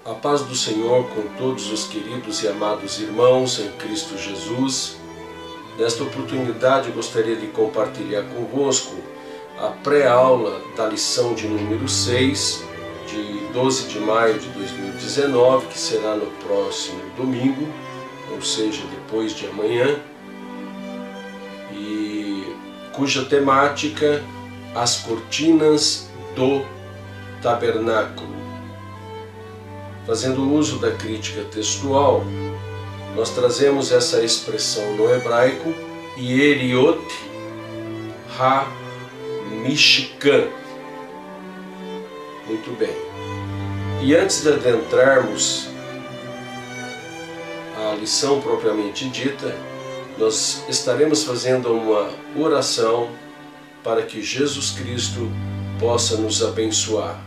A paz do Senhor com todos os queridos e amados irmãos em Cristo Jesus. Nesta oportunidade gostaria de compartilhar convosco a pré-aula da lição de número 6, de 12 de maio de 2019, que será no próximo domingo, ou seja, depois de amanhã, e cuja temática, as cortinas do tabernáculo. Fazendo uso da crítica textual, nós trazemos essa expressão no hebraico, Yeriot ha-Mishkan. Muito bem. E antes de adentrarmos a lição propriamente dita, nós estaremos fazendo uma oração para que Jesus Cristo possa nos abençoar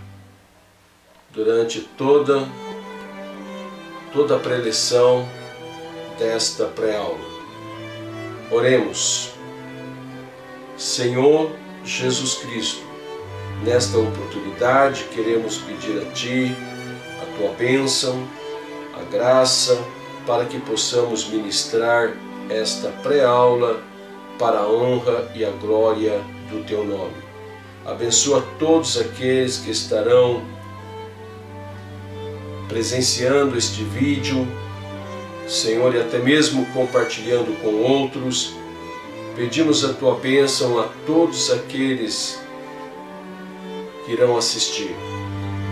durante toda a preleção desta pré-aula. Oremos. Senhor Jesus Cristo, nesta oportunidade queremos pedir a Ti a Tua bênção, a graça, para que possamos ministrar esta pré-aula para a honra e a glória do Teu nome. Abençoa todos aqueles que estarão presenciando este vídeo, Senhor, e até mesmo compartilhando com outros. Pedimos a Tua bênção a todos aqueles que irão assistir,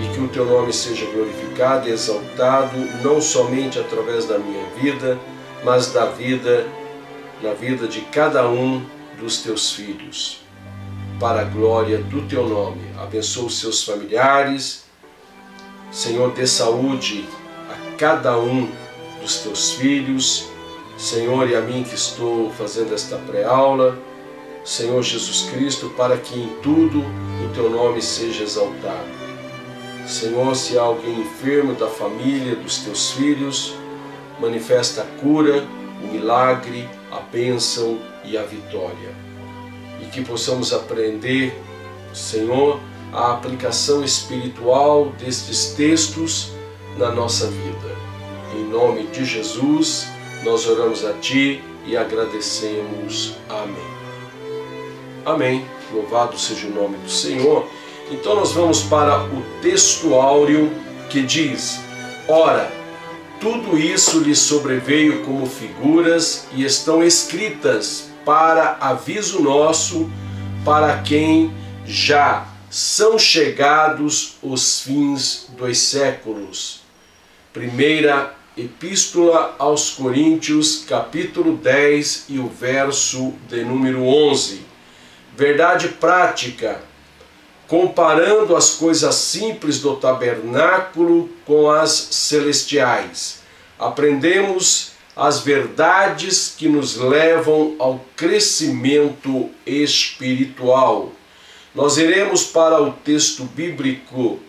e que o Teu nome seja glorificado e exaltado, não somente através da minha vida, mas na vida de cada um dos Teus filhos, para a glória do Teu nome. Abençoa os seus familiares, Senhor, dê saúde a cada um dos Teus filhos, Senhor, e a mim que estou fazendo esta pré-aula, Senhor Jesus Cristo, para que em tudo o Teu nome seja exaltado. Senhor, se há alguém enfermo da família, dos Teus filhos, manifesta a cura, o milagre, a bênção e a vitória. E que possamos aprender, Senhor, a aplicação espiritual destes textos na nossa vida. Em nome de Jesus, nós oramos a Ti e agradecemos. Amém. Amém. Louvado seja o nome do Senhor. Então nós vamos para o texto áureo que diz: Ora, tudo isso lhe sobreveio como figuras e estão escritas para aviso nosso, para quem já são chegados os fins dos séculos. Primeira Epístola aos Coríntios, capítulo 10 e o verso de número 11. Verdade prática, comparando as coisas simples do tabernáculo com as celestiais. Aprendemos as verdades que nos levam ao crescimento espiritual. Nós iremos para o texto bíblico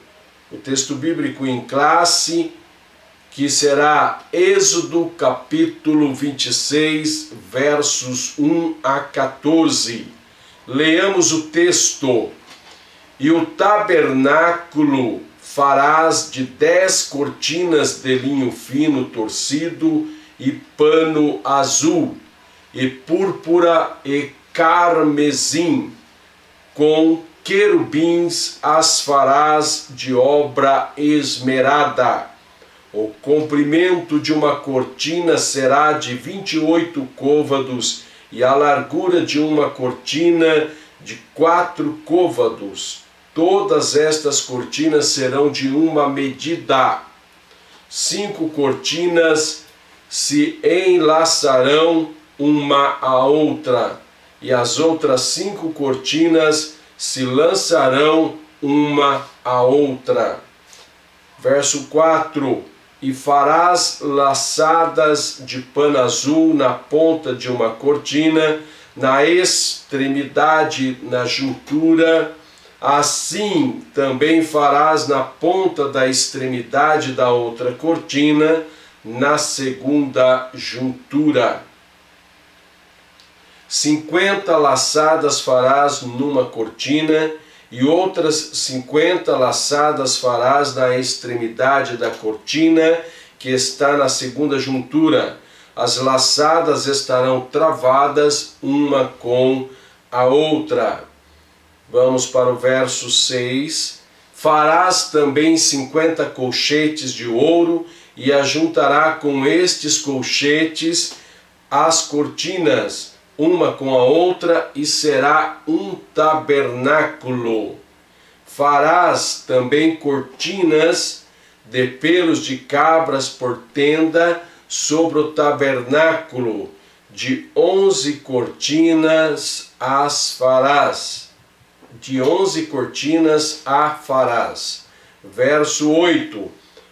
em classe, que será Êxodo capítulo 26, versos 1 a 14. Leamos o texto. E o tabernáculo farás de 10 cortinas de linho fino torcido e pano azul, e púrpura e carmesim, com querubins as farás de obra esmerada. O comprimento de uma cortina será de 28 côvados, e a largura de uma cortina de 4 côvados. Todas estas cortinas serão de uma medida. 5 cortinas se enlaçarão uma à outra, e as outras 5 cortinas se lançarão uma à outra. Verso 4. E farás laçadas de pano azul na ponta de uma cortina, na extremidade, na juntura. Assim também farás na ponta da extremidade da outra cortina, na segunda juntura. 50 laçadas farás numa cortina, e outras 50 laçadas farás na extremidade da cortina que está na segunda juntura. As laçadas estarão travadas uma com a outra. Vamos para o verso 6. Farás também 50 colchetes de ouro e ajuntará com estes colchetes as cortinas, uma com a outra, e será um tabernáculo. Farás também cortinas de pelos de cabras por tenda sobre o tabernáculo, de 11 cortinas as farás. De 11 cortinas a farás. Verso 8.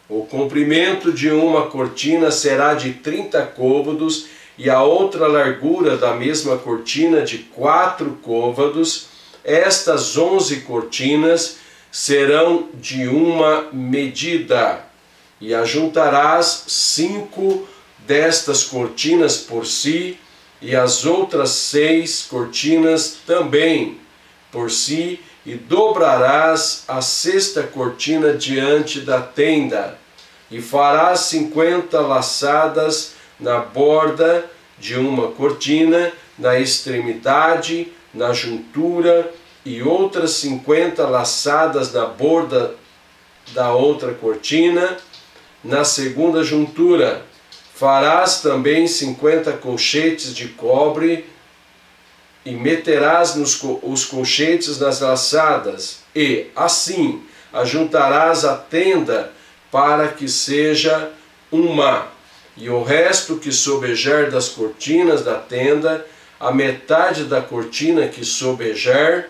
O comprimento de uma cortina será de 30 côvados, e a outra largura da mesma cortina de 4 côvados. Estas 11 cortinas serão de uma medida, e ajuntarás 5 destas cortinas por si, e as outras 6 cortinas também por si, e dobrarás a 6ª cortina diante da tenda, e farás 50 laçadas na borda de uma cortina, na extremidade, na juntura, e outras 50 laçadas na borda da outra cortina, na segunda juntura. Farás também 50 colchetes de cobre, e meterás os colchetes nas laçadas, e, assim, ajuntarás a tenda para que seja uma. E o resto que sobejar das cortinas da tenda, a metade da cortina que sobejar,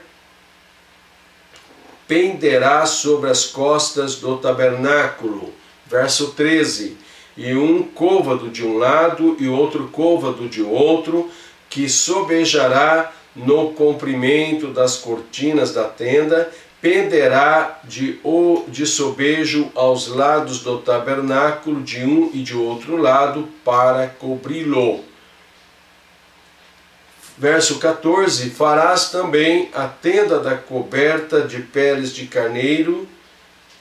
penderá sobre as costas do tabernáculo. Verso 13. E um côvado de um lado e outro côvado de outro, que sobejará no comprimento das cortinas da tenda, penderá de sobejo aos lados do tabernáculo, de um e de outro lado, para cobri-lo. Verso 14. Farás também a tenda da coberta de peles de carneiro,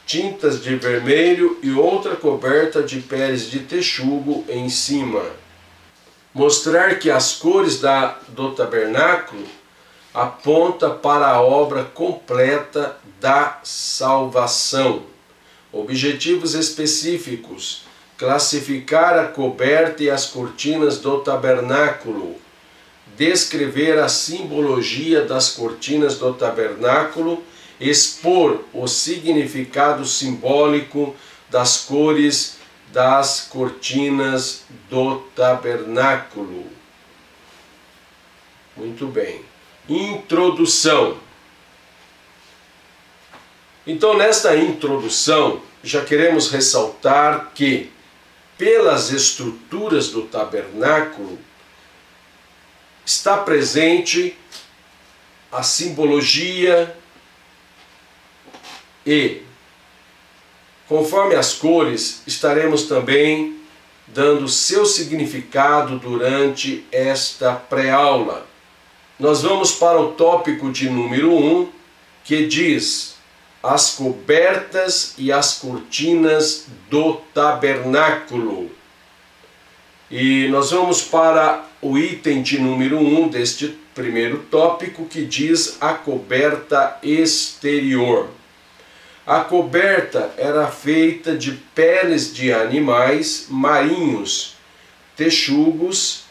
tintas de vermelho, e outra coberta de peles de texugo em cima. Mostrar que as cores do tabernáculo aponta para a obra completa da salvação. Objetivos específicos: classificar a coberta e as cortinas do tabernáculo, descrever a simbologia das cortinas do tabernáculo, expor o significado simbólico das cores das cortinas do tabernáculo. Muito bem. Introdução. Então, nesta introdução, já queremos ressaltar que, pelas estruturas do tabernáculo, está presente a simbologia e, conforme as cores, estaremos também dando seu significado durante esta pré-aula. Nós vamos para o tópico de número 1, que diz: as cobertas e as cortinas do tabernáculo. E nós vamos para o item de número 1 deste primeiro tópico, que diz a coberta exterior. A coberta era feita de peles de animais marinhos, texugos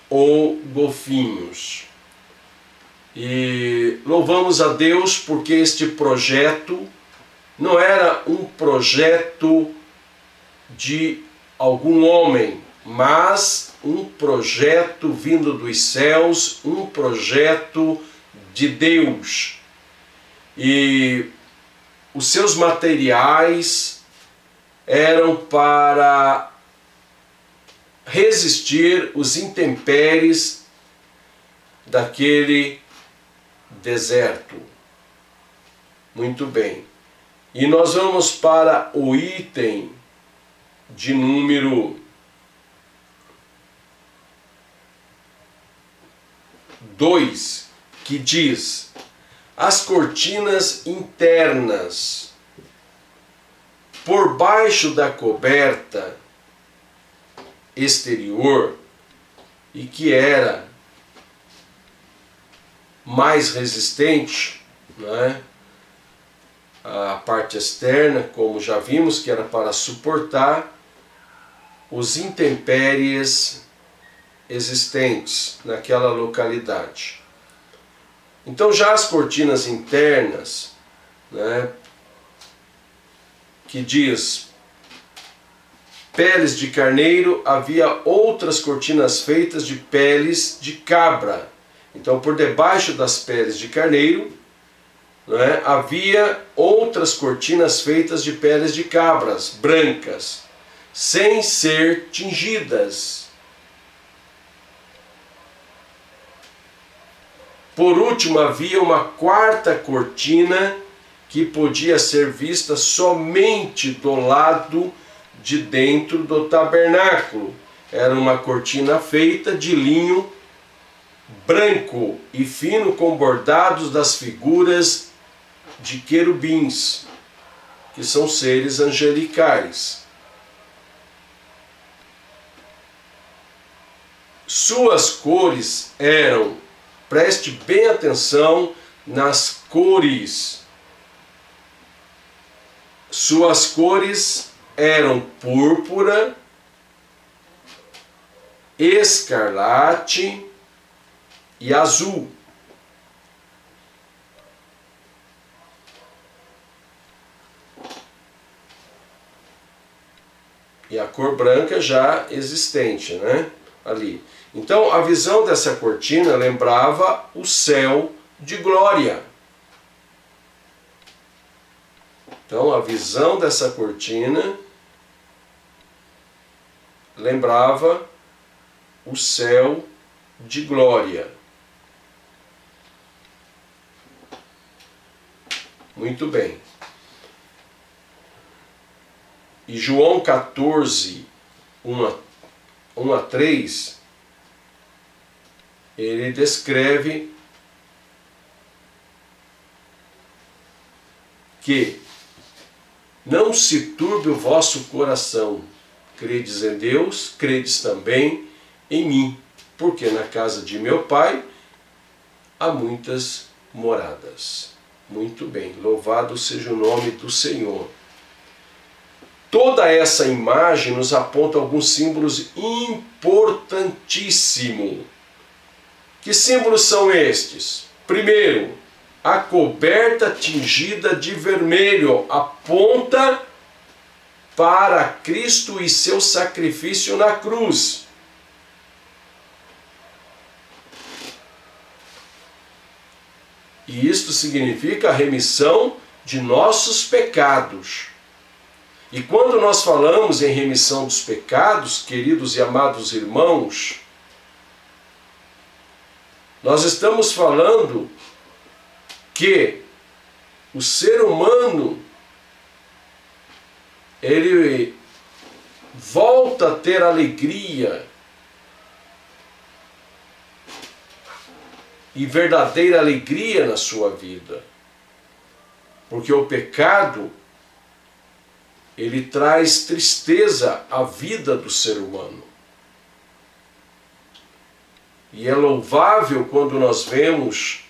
ou golfinhos. E louvamos a Deus porque este projeto não era um projeto de algum homem, mas um projeto vindo dos céus, um projeto de Deus. E os seus materiais eram para resistir os intempéries daquele deserto. Muito bem. E nós vamos para o item de número 2, que diz: as cortinas internas. Por baixo da coberta exterior, e que era mais resistente, né? A parte externa, como já vimos, que era para suportar os intempéries existentes naquela localidade. Então já as cortinas internas, né, que diz peles de carneiro, havia outras cortinas feitas de peles de cabra. Então por debaixo das peles de carneiro, né, havia outras cortinas feitas de peles de cabras, brancas, sem ser tingidas. Por último, havia uma quarta cortina que podia ser vista somente do lado de dentro do tabernáculo. Era uma cortina feita de linho branco e fino com bordados das figuras de querubins, que são seres angelicais. Suas cores eram, preste bem atenção nas cores, suas cores eram púrpura, escarlate e azul. E a cor branca já existente, né? Ali. Então a visão dessa cortina lembrava o céu de glória. Então a visão dessa cortina lembrava o céu de glória. Muito bem. E João 14, 1 a 3, ele descreve que não se turbe o vosso coração, credes em Deus, credes também em mim, porque na casa de meu Pai há muitas moradas. Muito bem, louvado seja o nome do Senhor. Toda essa imagem nos aponta alguns símbolos importantíssimos. Que símbolos são estes? Primeiro, a coberta tingida de vermelho aponta para Cristo e seu sacrifício na cruz. E isto significa a remissão de nossos pecados. E quando nós falamos em remissão dos pecados, queridos e amados irmãos, nós estamos falando que o ser humano, ele volta a ter alegria e verdadeira alegria na sua vida. Porque o pecado, ele traz tristeza à vida do ser humano. E é louvável quando nós vemos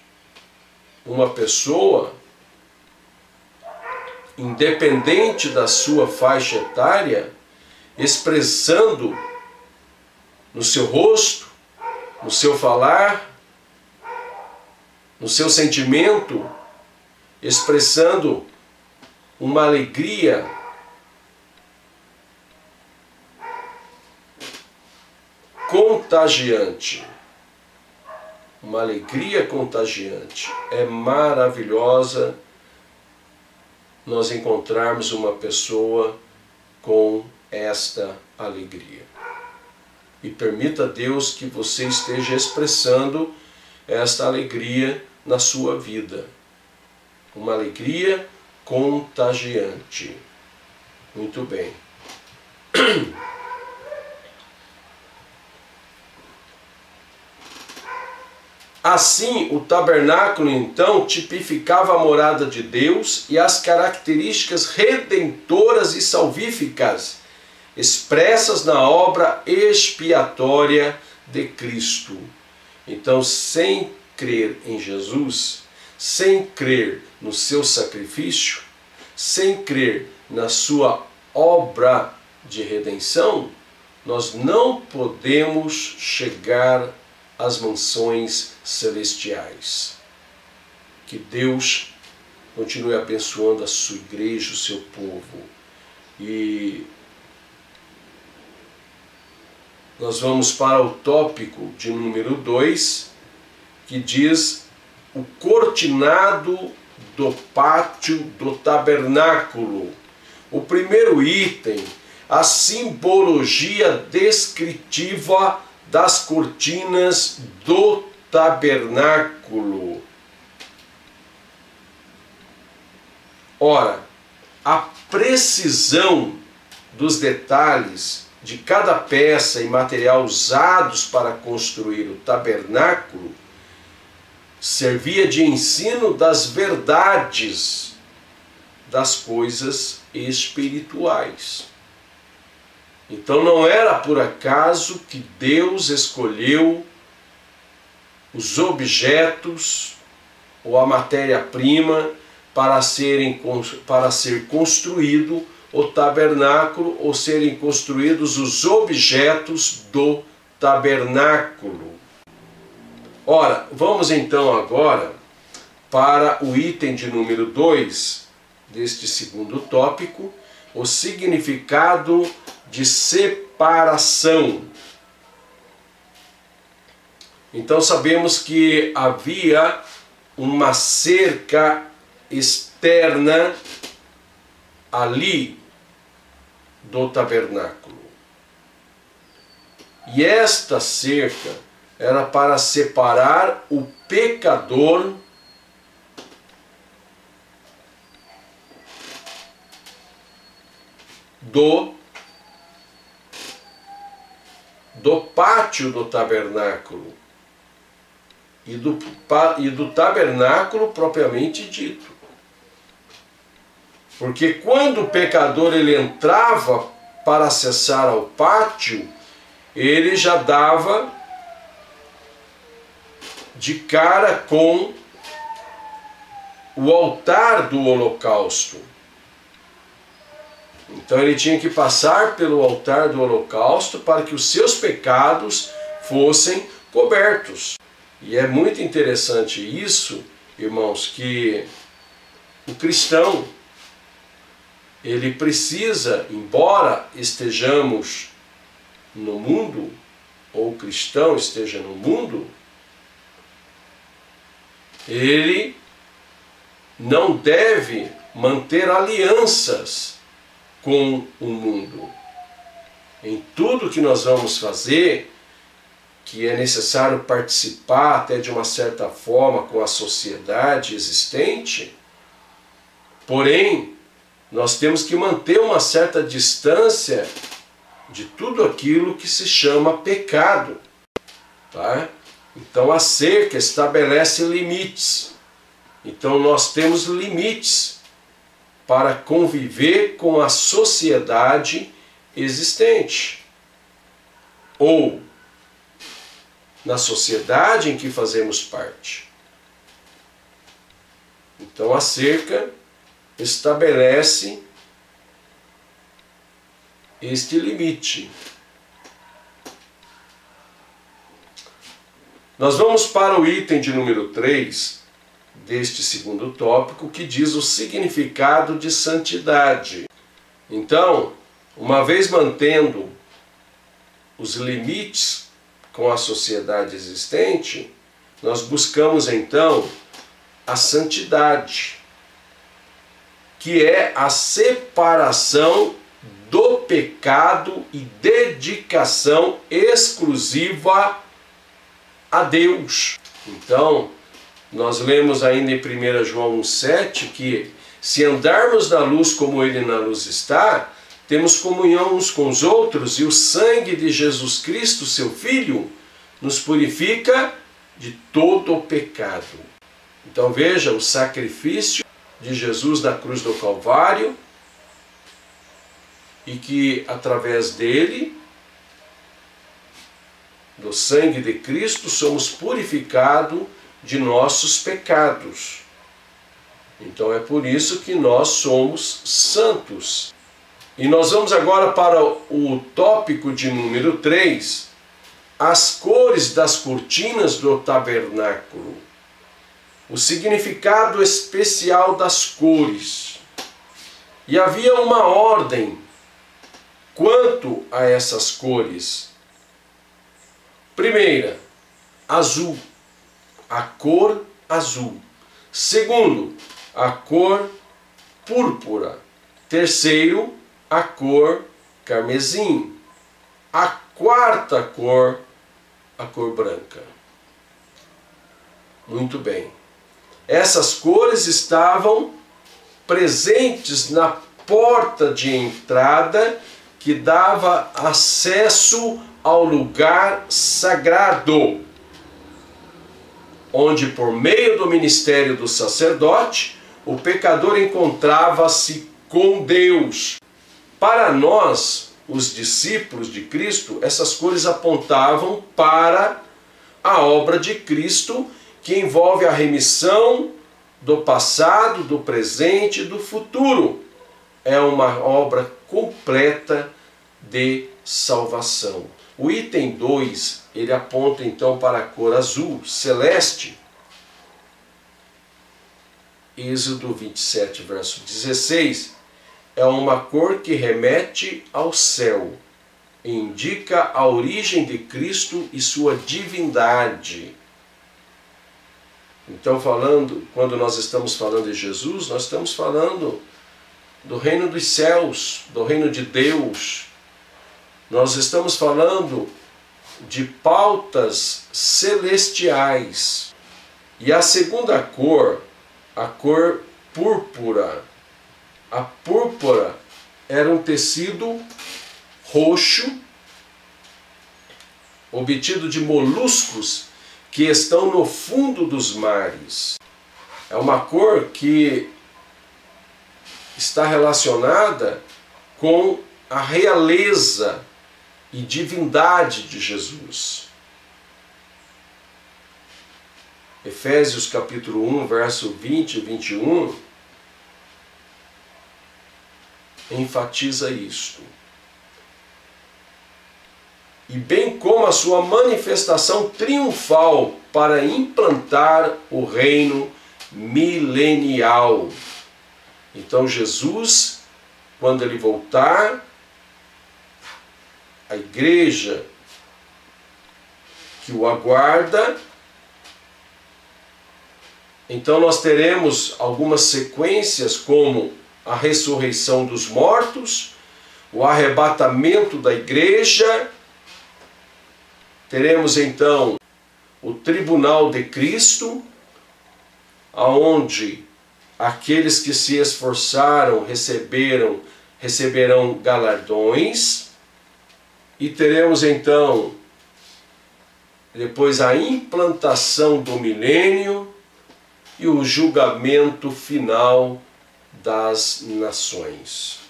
uma pessoa, independente da sua faixa etária, expressando no seu rosto, no seu falar, no seu sentimento, expressando uma alegria contagiante. Uma alegria contagiante. É maravilhosa nós encontrarmos uma pessoa com esta alegria. E permita a Deus que você esteja expressando esta alegria na sua vida. Uma alegria contagiante. Muito bem. A Assim, o tabernáculo então tipificava a morada de Deus e as características redentoras e salvíficas expressas na obra expiatória de Cristo. Então, sem crer em Jesus, sem crer no seu sacrifício, sem crer na sua obra de redenção, nós não podemos chegar às mansões celestiais. Que Deus continue abençoando a sua igreja, o seu povo. E nós vamos para o tópico de número 2, que diz o cortinado do pátio do tabernáculo. O primeiro item, a simbologia descritiva das cortinas do tabernáculo. Ora, a precisão dos detalhes de cada peça e material usados para construir o tabernáculo servia de ensino das verdades das coisas espirituais. Então não era por acaso que Deus escolheu os objetos ou a matéria-prima para ser construído o tabernáculo, ou serem construídos os objetos do tabernáculo. Ora, vamos então agora para o item de número 2 deste segundo tópico, o significado de separação. Então sabemos que havia uma cerca externa ali do tabernáculo. E esta cerca era para separar o pecador do pátio do tabernáculo e do tabernáculo propriamente dito. Porque quando o pecador ele entrava para acessar ao pátio, ele já dava de cara com o altar do holocausto. Então ele tinha que passar pelo altar do holocausto para que os seus pecados fossem cobertos. E é muito interessante isso, irmãos, que o cristão, ele precisa, embora estejamos no mundo, ou o cristão esteja no mundo, ele não deve manter alianças com o mundo. Em tudo que nós vamos fazer, que é necessário participar até de uma certa forma com a sociedade existente, porém, nós temos que manter uma certa distância de tudo aquilo que se chama pecado. Tá? Então a cerca estabelece limites. Então nós temos limites para conviver com a sociedade existente. Ou na sociedade em que fazemos parte. Então a cerca estabelece este limite. Nós vamos para o item de número 3 deste segundo tópico, que diz o significado de santidade. Então, uma vez mantendo os limites com a sociedade existente, nós buscamos então a santidade, que é a separação do pecado e dedicação exclusiva a Deus. Então, nós lemos ainda em 1 João 1,7 que se andarmos na luz como Ele na luz está, temos comunhão uns com os outros, e o sangue de Jesus Cristo, seu Filho, nos purifica de todo o pecado. Então veja o sacrifício de Jesus na cruz do Calvário, e que através dele, do sangue de Cristo, somos purificados de nossos pecados. Então é por isso que nós somos santos. E nós vamos agora para o tópico de número 3, as cores das cortinas do tabernáculo. O significado especial das cores. E havia uma ordem quanto a essas cores. Primeira, azul, a cor azul. Segundo, a cor púrpura. Terceiro, a cor carmesim. A quarta cor, a cor branca. Muito bem. Essas cores estavam presentes na porta de entrada que dava acesso ao lugar sagrado, onde por meio do ministério do sacerdote, o pecador encontrava-se com Deus. Para nós, os discípulos de Cristo, essas cores apontavam para a obra de Cristo, que envolve a remissão do passado, do presente e do futuro. É uma obra completa de salvação. O item 2, ele aponta então para a cor azul, celeste. Êxodo 27, verso 16, é uma cor que remete ao céu, indica a origem de Cristo e sua divindade. Então, quando nós estamos falando de Jesus, nós estamos falando do reino dos céus, do reino de Deus. Nós estamos falando de pautas celestiais. E a segunda cor, a cor púrpura. A púrpura era um tecido roxo, obtido de moluscos que estão no fundo dos mares. É uma cor que está relacionada com a realeza e divindade de Jesus. Efésios capítulo 1, verso 20 e 21, enfatiza isto. E bem como a sua manifestação triunfal para implantar o reino milenial. Então Jesus, quando ele voltar, a igreja que o aguarda, então nós teremos algumas sequências como a ressurreição dos mortos, o arrebatamento da igreja, teremos então o tribunal de Cristo, aonde aqueles que se esforçaram receberão galardões, e teremos então depois a implantação do milênio e o julgamento final das nações,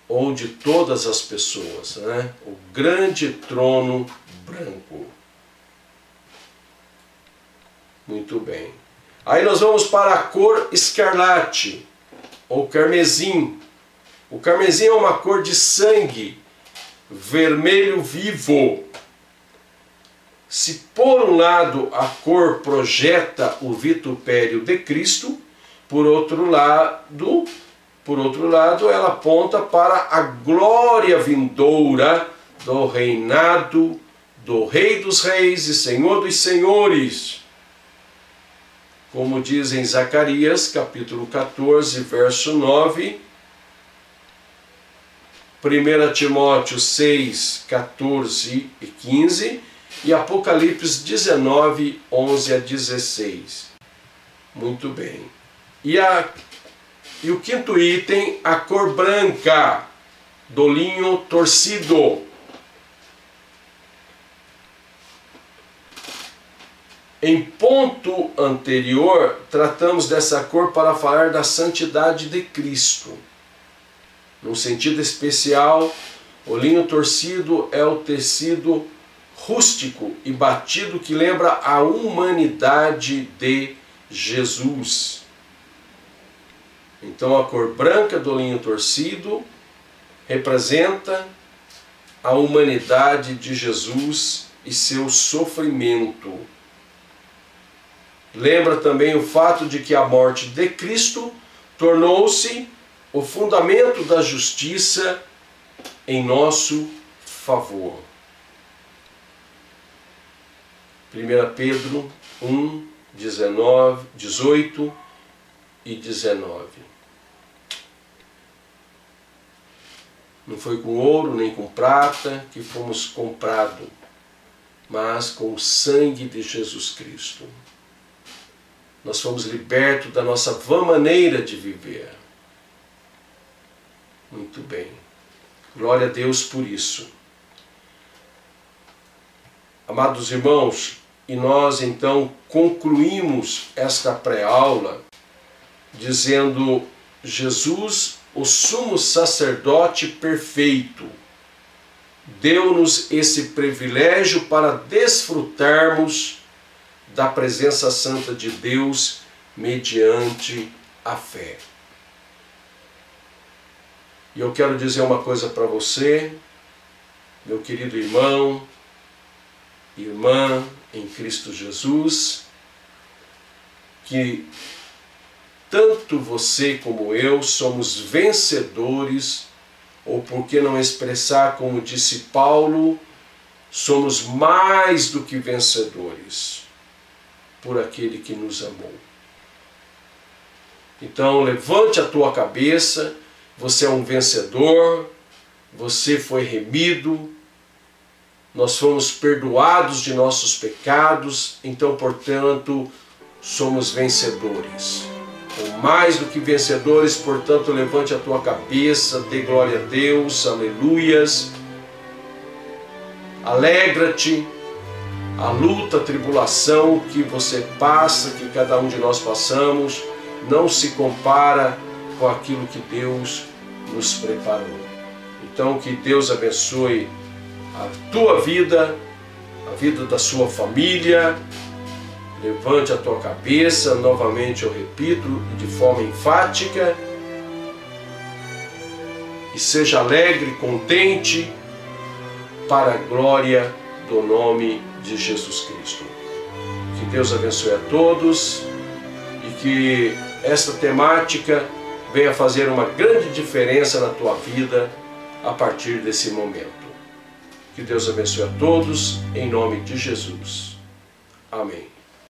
ou de todas as pessoas, né? O grande trono branco. Muito bem. Aí nós vamos para a cor escarlate, ou carmesim. O carmesim é uma cor de sangue, vermelho vivo. Se por um lado a cor projeta o vitupério de Cristo, por outro lado ela aponta para a glória vindoura do reinado do Rei dos Reis e Senhor dos Senhores. Como diz em Zacarias, capítulo 14, verso 9, 1 Timóteo 6, 14 e 15, e Apocalipse 19, 11 a 16. Muito bem. E o quinto item, a cor branca do linho torcido. Em ponto anterior, tratamos dessa cor para falar da santidade de Cristo. Num sentido especial, o linho torcido é o tecido rústico e batido que lembra a humanidade de Jesus. Então a cor branca do linho torcido representa a humanidade de Jesus e seu sofrimento. Lembra também o fato de que a morte de Cristo tornou-se o fundamento da justiça em nosso favor. 1 Pedro 1, 18 e 19. Não foi com ouro nem com prata que fomos comprados, mas com o sangue de Jesus Cristo. Nós fomos libertos da nossa vã maneira de viver. Muito bem. Glória a Deus por isso. Amados irmãos, e nós então concluímos esta pré-aula dizendo: Jesus, o sumo sacerdote perfeito, deu-nos esse privilégio para desfrutarmos da presença santa de Deus mediante a fé. E eu quero dizer uma coisa para você, meu querido irmão, irmã em Cristo Jesus, que tanto você como eu somos vencedores, ou por que não expressar como disse Paulo, somos mais do que vencedores por aquele que nos amou. Então levante a tua cabeça, você é um vencedor, você foi remido, nós fomos perdoados de nossos pecados, então portanto somos vencedores. Ou mais do que vencedores, portanto levante a tua cabeça, dê glória a Deus, aleluias, alegra-te. A luta, a tribulação que você passa, que cada um de nós passamos, não se compara com aquilo que Deus nos preparou. Então que Deus abençoe a tua vida, a vida da sua família. Levante a tua cabeça, novamente eu repito, de forma enfática, e seja alegre, contente, para a glória do nome de Jesus Cristo. Que Deus abençoe a todos e que esta temática venha fazer uma grande diferença na tua vida a partir desse momento. Que Deus abençoe a todos, em nome de Jesus. Amém.